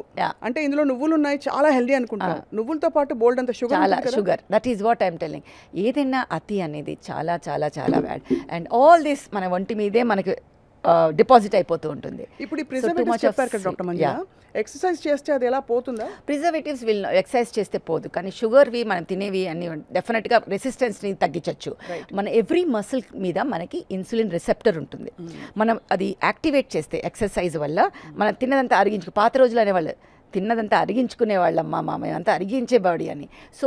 అంటే ఇందులో నువ్వులు ఉన్నాయి, చాలా హెల్దీ అనుకుంటాం. నువ్వులతో పాటు బోల్డ్ అంత sugar, that is what I'm telling. ఏదైనా అతి అనేది చాలా చాలా చాలా బ్యాడ్. అండ్ ఆల్ దిస్ మన ఒంటి మీదే మనకి డిపాజిట్ అయిపోతూ ఉంటుంది. ఇప్పుడు ఈ ప్రిజర్వేటివ్స్ చెప్పారు కదా డాక్టర్ మంజుల, ఎక్సర్సైజ్ చేస్తే అది ఎలా పోతుందా? ప్రిజర్వేటివ్స్ ఎక్సర్సైజ్ చేస్తే పోదు, కానీ షుగర్వి మనం తినేవి అన్ని డెఫినెట్గా రెసిస్టెన్స్ని తగ్గించవచ్చు. మన ఎవ్రీ మసిల్ మీద మనకి ఇన్సులిన్ రిసెప్టర్ ఉంటుంది. మనం అది యాక్టివేట్ చేస్తే ఎక్సర్సైజ్ వల్ల మనం తిన్నదంతా అరిగించుకు, పాత రోజులు అనేవాళ్ళు తిన్నదంతా అరిగించుకునే వాళ్ళమ్మా మేమంతా అరిగించే బాడీ అని. సో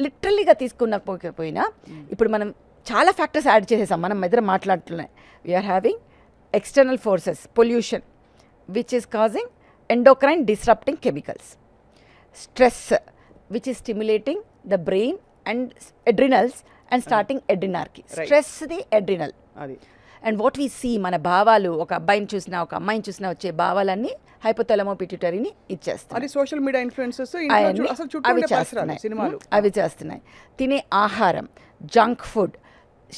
లిటరల్లీగా తీసుకున్నపోయినా ఇప్పుడు మనం చాలా ఫ్యాక్టర్స్ యాడ్ చేసేసాం. మనం ఇద్దరు మాట్లాడుతున్నాయి. We are having external forces, pollution, which is causing endocrine disrupting chemicals, stress, which is stimulating the brain and adrenals and starting adrenarchy. Stress the adrenal. And what we see, మన భావాలు, ఒక అబ్బాయిని చూసినా ఒక అమ్మాయిని చూసినా వచ్చే భావాలన్నీ హైపోథాలమో పిట్యూటరీని ఇచ్చేస్తాయి. అది సోషల్ మీడియా ఇన్ఫ్లుయెన్సెస్ అవి చేస్తున్నాయి. తినే ఆహారం, junk food,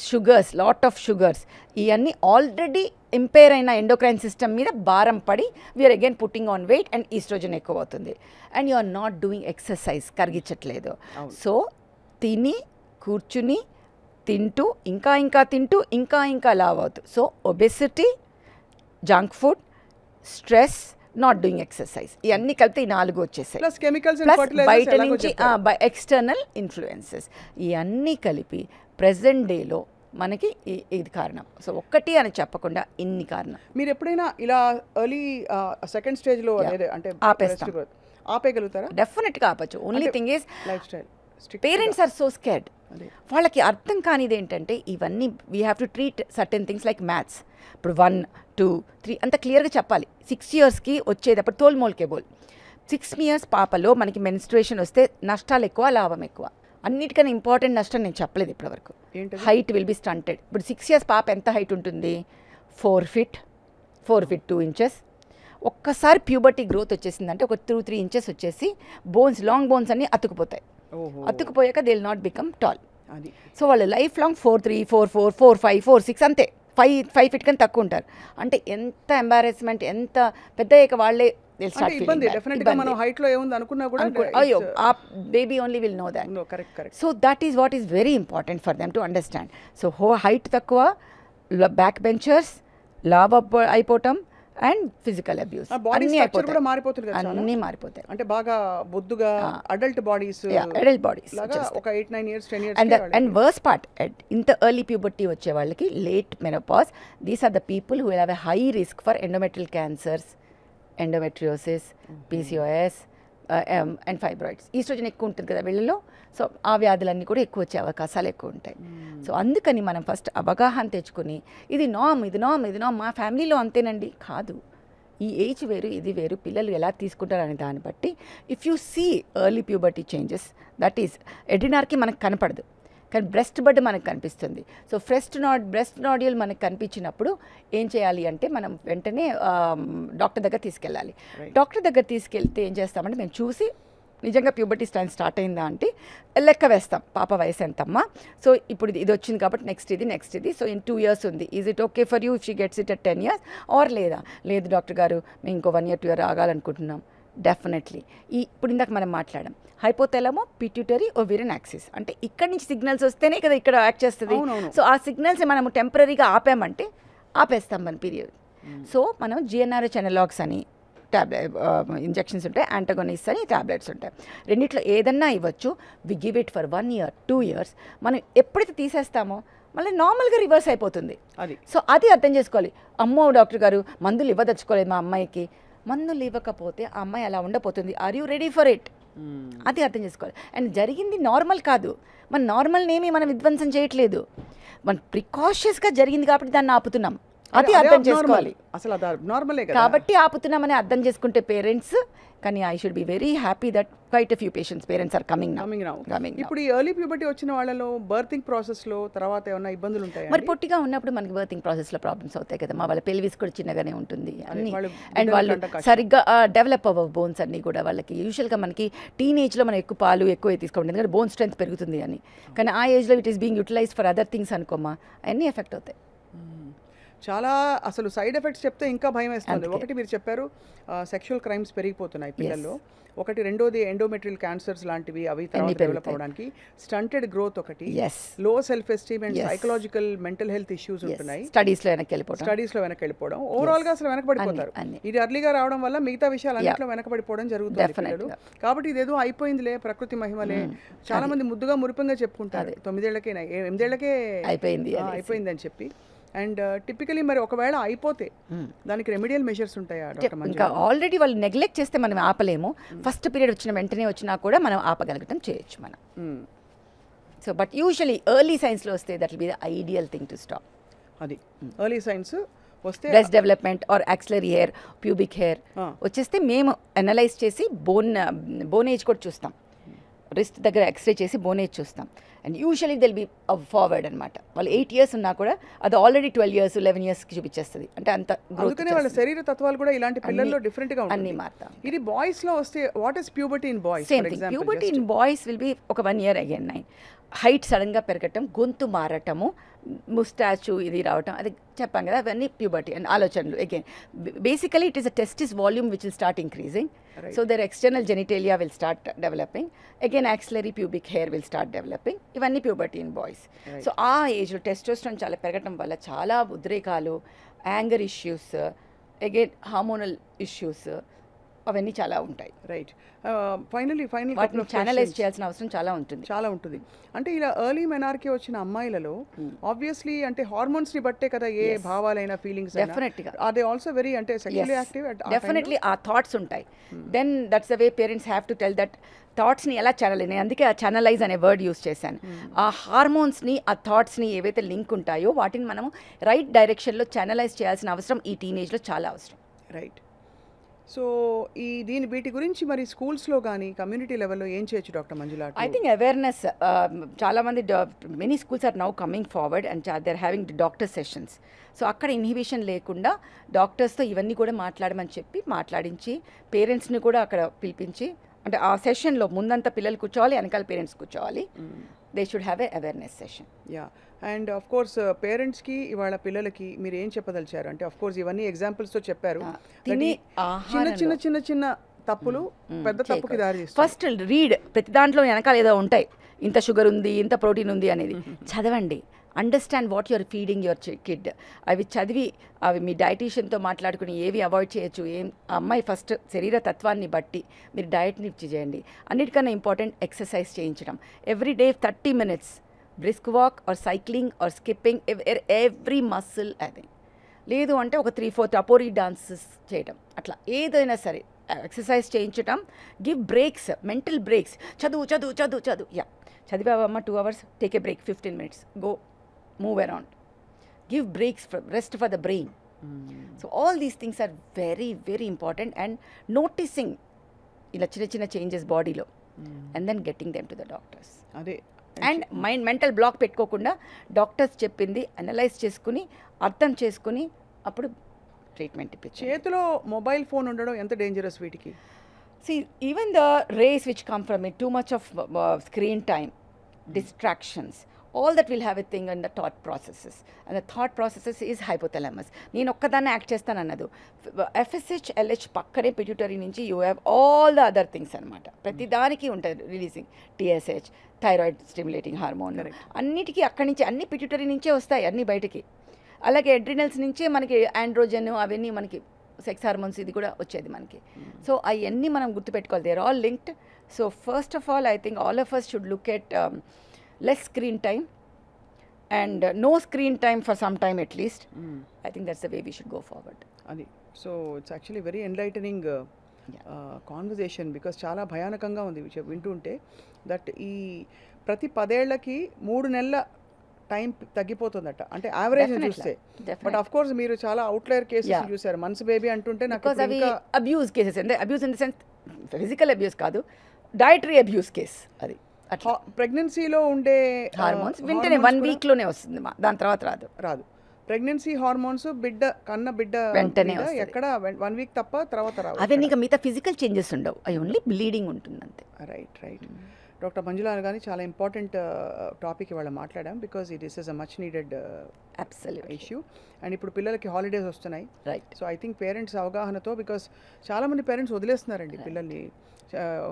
sugars, lot of sugars, ఇవన్నీ ఆల్రెడీ ఇంపేర్ అయిన ఎండోక్రైన్ సిస్టమ్ మీద భారం పడి we are again putting on weight and oestrogen ఎక్కువ అవుతుంది. And you are not doing exercise, కరిగించట్లేదు. సో తిని కూర్చుని తింటూ ఇంకా తింటూ ఇంకా లావ్ అవుతుంది. So obesity, junk food, stress, not doing exercise, ఇవన్నీ కలిపితే ఈ 4 వచ్చేసాయి. ప్లస్ బయట నుంచి ఎక్స్టర్నల్ ఇన్ఫ్లుయెన్సెస్, ఇవన్నీ కలిపి ప్రెజెంట్ డేలో మనకి ఇది కారణం. సో ఒక్కటి అని చెప్పకుండా ఇన్ని కారణం. మీరు ఎప్పుడైనా ఇలా ఎర్లీ సెకండ్ స్టేజ్లో అంటే ఆపేయగలుగుతారా? డెఫినెట్గా ఆపచ్చు. Only thing is lifestyle. Parents are so scared. వాళ్ళకి అర్థం కానిది ఏంటంటే ఇవన్నీ we have to treat certain things like maths. ఇప్పుడు 1, 2, 3 అంత క్లియర్గా చెప్పాలి. 6 yearsకి వచ్చేటప్పుడు తోల్మోల్కే బోల్. 6 years పాపలో మనకి మెన్స్ట్రుయేషన్ వస్తే నష్టాలు ఎక్కువ, లాభం ఎక్కువ. అన్నిటికన్నా ఇంపార్టెంట్ నష్టం నేను చెప్పలేదు ఇప్పటివరకు. Height will be stunted. ఇప్పుడు 6 years పాప ఎంత హైట్ ఉంటుంది? 4 feet 2 inches. ఒక్కసారి ప్యూబర్టీ గ్రోత్ వచ్చేసిందంటే ఒక 2-3 inches వచ్చేసి బోన్స్, లాంగ్ బోన్స్ అన్నీ అతుకుపోతాయి. అతుకుపోయాక they will not become tall. So వాళ్ళు లైఫ్ లాంగ్ 4'3", 4'4", 4'5", 4'6 అంతే. 5 feet కన్నా తక్కువ ఉంటారు. అంటే ఎంత ఎంబారెస్మెంట్, ఎంత పెద్ద అయ్యాక వాళ్ళే అయ్యో ఆ baby only will know that. So that is what is very important for them to understand. So height తక్కువ, బ్యాక్ బెంచర్స్, లావ్ అయిపోవటం అండ్ ఫిజికల్ అబ్యూస్ అన్నీ మారిపోతాయి. అంటే బాగా బొద్దుగా అడల్ట్ బాడీస్ ఒక 8-9 years 10 years. And worse part, ఇంత ఎర్లీ ప్యూబర్టీ వచ్చే వాళ్ళకి late menopause, these are the people who have a high risk for endometrial cancers, endometriosis, PCOS and fibroids. Oestrogen ఎక్కువ ఉంటుంది కదా వీళ్ళలో. సో ఆ వ్యాధులన్నీ కూడా ఎక్కువ వచ్చే అవకాశాలు ఎక్కువ ఉంటాయి. సో అందుకని మనం ఫస్ట్ అవగాహన తెచ్చుకొని ఇది నామ్ మా ఫ్యామిలీలో అంతేనండి కాదు, ఈ ఏజ్ వేరు ఇది వేరు, పిల్లలు ఎలా తీసుకుంటారు అనే దాన్ని బట్టి if you see early puberty changes, that is adrenarche మనకు కనపడదు కానీ బ్రెస్ట్ బడ్ మనకు కనిపిస్తుంది. సో బ్రెస్ట్ నాడ్యూల్ మనకు కనిపించినప్పుడు ఏం చేయాలి అంటే మనం వెంటనే డాక్టర్ దగ్గర తీసుకెళ్ళాలి. డాక్టర్ దగ్గర తీసుకెళ్తే ఏం చేస్తామంటే మేము చూసి నిజంగా ప్యూబర్టీ స్టార్ట్ అయిందా అంటే లెక్క వేస్తాం. పాప వయసు ఎంతమ్మా, సో ఇప్పుడు ఇది వచ్చింది కాబట్టి నెక్స్ట్ ఇది, సో ఇన్ 2 years ఉంది, is it okay for you if she gets it at 10 years or లేదు డాక్టర్ గారు మేము ఇంకో 1 year 2 year ఆగాలనుకుంటున్నాం. డెఫినెట్లీ ఇప్పుడు ఇందాక మనం మాట్లాడాం హైపోథాలమో పిట్యూటరీ ఓవేరియన్ యాక్సిస్, అంటే ఇక్కడ నుంచి సిగ్నల్స్ వస్తేనే కదా ఇక్కడ యాక్ట్ చేస్తుంది. సో ఆ సిగ్నల్స్ మనం టెంపరీగా ఆపామంటే ఆపేస్తాం మన పీరియడ్. సో మనం GnRH అనలాగ్స్ అని ఇంజెక్షన్స్ ఉంటాయి, యాంటగోనిస్ట్ అని టాబ్లెట్స్ ఉంటాయి. రెండిట్లో ఏదన్నా ఇవ్వచ్చు. We give it for 1 year 2 years. మనం ఎప్పుడైతే తీసేస్తామో మళ్ళీ నార్మల్గా రివర్స్ అయిపోతుంది. సో అది అర్థం చేసుకోవాలి. అమ్మో డాక్టర్ గారు మందులు ఇవ్వదలుచుకోలేదు మా అమ్మాయికి, మందులు ఇవ్వకపోతే ఆ అమ్మాయి అలా ఉండపోతుంది. Are you ready for it? అది అర్థం చేసుకోవాలి. అండ్ జరిగింది నార్మల్ కాదు, మన నార్మల్ నేమి మనం విధ్వంసం చేయట్లేదు, మన ప్రికాషియస్గా జరిగింది కాబట్టి దాన్ని ఆపుతున్నాం. అది అర్థం చేసుకోవాలి. అసలు నార్మలే కాబట్టి ఆపుతున్నామని అర్థం చేసుకుంటే పేరెంట్స్. కానీ I should be very happy that quite a few parents are coming now. ఇప్పుడు ఈ ఎర్లీ ప్యూబర్టీ వచ్చిన వాళ్ళలో బర్తింగ్ ప్రాసెస్లో తర్వాత ఏమైనా ఇబ్బందులు ఉంటాయి? మరి పొట్టిగా ఉన్నప్పుడు మనకి బర్తింగ్ ప్రాసెస్లో ప్రాబ్లమ్స్ అవుతాయి కదా. వాళ్ళ పెల్విస్ కూడా చిన్నగానే ఉంటుంది అన్ని, అండ్ వాళ్ళు సరిగ్గా డెవలప్ అవ్వవు బోన్స్ అన్నీ కూడా. వాళ్ళకి యూజువల్గా మనకి టీనేజ్లో మనం ఎక్కువ పాలు ఎక్కువ తీసుకోండి ఎందుకంటే బోన్ స్ట్రెంత్ పెరుగుతుంది అని, కానీ ఆ ఏజ్లో it is being utilised for other things అనుకోమా, అన్నీ ఎఫెక్ట్ అవుతాయి. చాలా అసలు సైడ్ ఎఫెక్ట్స్ చెప్తే ఇంకా భయం వేస్తుంది. ఒకటి మీరు చెప్పారు సెక్షువల్ క్రైమ్స్ పెరిగిపోతున్నాయి పిల్లల్లో, ఒకటి రెండోది ఎండోమెట్రియల్ క్యాన్సర్స్ లాంటివి అవి తర్వాత డెవలప్ అవడానికి, స్టంటెడ్ గ్రోత్ ఒకటి, లో self esteem and psychological mental health issues ఉంటున్నాయి, స్టడీస్ లో వెనక్కి వెళ్ళిపోవడం, ఓవరాల్ గా అసలు వెనకబడిపోతారు. ఇది అర్లీగా రావడం వల్ల మిగతా విషయాలు అన్నింటిలో వెనకబడిపోవడం జరుగుతుంది పిల్లలు. కాబట్టి ఇదేదో అయిపోయిందిలే ప్రకృతి మహిమలే, చాలా మంది ముద్దుగా మురిపంగా చెప్పుకుంటారు 9 ఏళ్లకే 8 ఏళ్లకే అయిపోయింది అని చెప్పి. అండ్ టిపికలీ మరి ఒకవేళ అయిపోతే దానికి రెమెడియల్ మెషర్స్ ఉంటాయా డాక్టర్ మంజుల? ఇంకా ఆల్రెడీ వాళ్ళు నెగ్లెక్ట్ చేస్తే మనం ఆపలేము. ఫస్ట్ పీరియడ్ వచ్చిన వెంటనే వచ్చినా కూడా మనం ఆపగలగటం చేయొచ్చు మనం. సో బట్ యూజువలీ ఎర్లీ సైన్స్లో వస్తే that will be the ideal thing to stop. అది ఎర్లీ సైన్స్ వస్తే breast development or axillary hair, pubic hair వచ్చేస్తే మేము అనలైజ్ చేసి బోన్ ఏజ్ కూడా చూస్తాం. రిస్ట్ దగ్గర ఎక్స్రే చేసి బోన్ ఏజ్ చూస్తాం. And usually they'll be forward అనమాట. వాళ్ళు 8 years ఉన్నా కూడా అది ఆల్రెడీ 12 years 11 yearsకి చూపించేస్తుంది. అంటే అంత అందుకనే వాళ్ళ శరీర తత్వాలు కూడా ఇలాంటి పిల్లల్లో డిఫరెంట్ గా అన్ని మారుతాం. ఇది బాయ్స్ లో వస్తే what is puberty in boys? Same thing. Puberty in boys will be ఒక 1 year అగైన్ 9. హైట్ సడన్గా పెరగటం, గొంతు మారటము, ముస్టాచు ఇది రావటం, అది చెప్పాం కదా, అవన్నీ ప్యూబర్టీ అండ్ ఆలోచనలు. Again basically it is a testis volume which will start increasing. So their external genitalia will start developing. Again axillary pubic hair will start developing. ఇవన్నీ ప్యూబర్టీ ఇన్ బాయ్స్. సో ఆ ఏజ్లో టెస్టోస్టెరాన్ చాలా పెరగటం వల్ల చాలా ఉద్రేకాలు, anger issues, again hormonal issues అవన్నీ చాలా ఉంటాయి. రైట్. ఫైనల్ ఛానలైజ్ చేయాల్సిన అవసరం చాలా ఉంటుంది. అంటే ఇలా ఎర్లీ మెనార్కీ వచ్చిన అమ్మాయిలలో ఆబ్వియస్లీ అంటే హార్మోన్స్ ని బట్టే కదా ఏ భావాలైనా ఫీలింగ్స్ డెఫినెట్గా ఆర్ ఆల్సో వెరీ అంటే సెక్షువల్లీ యాక్టివ్. డెఫినెట్లీ ఆ థాట్స్ ఉంటాయి. Then that's the way parents have to tell that థాట్స్ని ఎలా ఛానల్. నేను అందుకే ఆ ఛానలైజ్ అనే వర్డ్ యూస్ చేశాను. ఆ హార్మోన్స్ని ఆ థాట్స్ని ఏవైతే లింక్ ఉంటాయో వాటిని మనము రైట్ డైరెక్షన్లో ఛానలైజ్ చేయాల్సిన అవసరం ఈ టీనేజ్లో చాలా అవసరం. రైట్. సో వీటి గురించి మరి స్కూల్స్లో కానీ కమ్యూనిటీ లెవెల్లో ఏం చేయొచ్చు doctor Manjula? I think awareness చాలామంది many schools are now coming forward and they are having doctor sessions. So అక్కడ ఇన్హిబిషన్ లేకుండా డాక్టర్స్తో ఇవన్నీ కూడా మాట్లాడమని చెప్పి మాట్లాడించి పేరెంట్స్ని కూడా అక్కడ పిలిపించి, అంటే ఆ సెషన్లో ముందంతా పిల్లలు కూర్చోవాలి, వెనకాల పేరెంట్స్ కూర్చోవాలి. They should have a awareness session. Yeah. And of course పేరెంట్స్కి ఇవాళ పిల్లలకి మీరు ఏం చెప్పదలిచారు అంటే, ఆఫ్ కోర్స్ ఇవన్నీ ఎగ్జాంపుల్స్తో చెప్పారు, చిన్న చిన్న చిన్న తప్పులు పెద్ద తప్పుకి దారి తీస్తాయి. ఫస్ట్ రీడ్, ప్రతి దాంట్లో వెనకాల ఏదో ఉంటాయి, ఇంత షుగర్ ఉంది, ఇంత ప్రోటీన్ ఉంది అనేది చదవండి. Understand what your feeding your kid. అవి చదివి అవి మీ డైటీషియన్తో మాట్లాడుకుని ఏవి అవాయిడ్ చేయొచ్చు, అమ్మాయి ఫస్ట్ శరీర తత్వాన్ని బట్టి మీరు డయట్ని చేయండి. అన్నిటికన్నా ఇంపార్టెంట్ ఎక్సర్సైజ్ చేయించడం. Every day 30 minutes brisk walk or cycling or skipping every muscle. అది లేదు అంటే ఒక 3-4 టపోరీ డాన్సెస్ చేయడం, అట్లా ఏదైనా సరే ఎక్సర్సైజ్ చేయించడం. Give breaks, mental breaks. చదువు యా చదివావమ్మా 2 hours, take a break 15 minutes, go move around, give breaks, rest for the brain. So all these things are very very important. And noticing ఇలా చిన్న చిన్న చేంజెస్ బాడీలో and then getting them to the doctors. అదే. అండ్ మెంటల్ బ్లాక్ పెట్టుకోకుండా డాక్టర్స్ చెప్పింది అనలైజ్ చేసుకుని అర్థం చేసుకుని అప్పుడు ట్రీట్మెంట్ ఇప్పించారు. చేతిలో మొబైల్ ఫోన్ ఉండడం ఎంత డేంజరస్ వీటికి? See, even the rays which come from it, too much of screen time, distractions, all that will have a thing in the thought processes. And the thought processes is hypothalamus. నేను ఒక్కదాన్ని యాక్ట్ చేస్తాను అన్నదు. FSH, LH పక్కనే పిట్యూటరీ నుంచి you have all the other things అనమాట. ప్రతి దానికి ఉంటుంది releasing. TSH, thyroid stimulating hormone, అన్నిటికీ అక్కడి నుంచి అన్ని పిట్యూటరీ నుంచే వస్తాయి అన్ని బయటికి. అలాగే అడ్రినల్స్ నుంచే మనకి ఆండ్రోజన్ అవన్నీ మనకి సెక్స్ హార్మోన్స్ ఇది కూడా వచ్చేది మనకి. సో అవన్నీ మనం గుర్తుపెట్టుకోవాలి, they are all linked. So first of all I think all of us should look at less screen time and no screen time for some time at least. I think that's the way we should go forward. అది. So it's actually very enlightening conversation because చాలా భయానకంగా ఉంది వింటుంటే. దట్ ఈ ప్రతి 10 ఏళ్లకి 3 నెలల టైం తగ్గిపోతుందట, అంటే యావరేజ్ చూస్తే. బట్ ఆఫ్ కోర్స్ మీరు చాలా అవుట్లైర్ కేసెస్ చూసారు. మన్స్ బేబీ అంటుంటే నాకు అవి అబ్యూస్ కేసెస్, అంటే abuse in the sense physical abuse కాదు, డయటరీ అబ్యూస్ కేస్. అది ప్రెగ్నెన్సీలో ఉండే హార్మోన్స్ వెంటనే 1 weekలోనే వస్తుంది, దాని తర్వాత రాదు. ప్రెగ్నెన్సీ హార్మోన్స్ బిడ్డ వెంటనే ఎక్కడ 1 week తప్ప తర్వాత రావు. అదే నీకు మిగతా ఫిజికల్ చేంజెస్ ఉండవు, అవి ఓన్లీ బ్లీడింగ్ ఉంటుంది అంతే. రైట్. డాక్టర్ మంజుల గాని చాలా ఇంపార్టెంట్ టాపిక్ ఇవాళ మాట్లాడాం, because this is a much needed absolute issue. And ఇప్పుడు పిల్లలకి హాలిడేస్ వస్తున్నాయి, right. So I think parents అవగాహనతో, బికాస్ చాలామంది పేరెంట్స్ వదిలేస్తున్నారండి పిల్లల్ని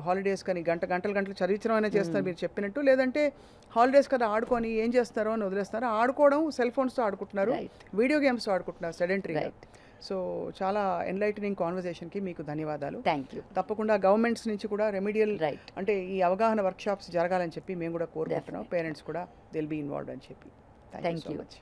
హాలిడేస్ కానీ గంటలు చదివించడం అయినా చేస్తారు మీరు చెప్పినట్టు, లేదంటే హాలిడేస్ కదా ఆడుకొని ఏం చేస్తారో అని వదిలేస్తున్నారు. ఆడుకోవడం సెల్ ఫోన్స్తో ఆడుకుంటున్నారు, వీడియో గేమ్స్ ఆడుకుంటున్నారు సెడెంటరీగా. సో చాలా ఎన్లైటనింగ్ కాన్వర్జేషన్కి మీకు ధన్యవాదాలు. Thank you. తప్పకుండా గవర్నమెంట్స్ నుంచి కూడా రెమిడియల్ రైట్. అంటే ఈ అవగాహన వర్క్షాప్స్ జరగాలని చెప్పి మేము కూడా కోరుకుంటున్నాం. పేరెంట్స్ కూడా దిల్ బీ ఇన్వాల్వ్డ్ అని చెప్పి. Thank you so much.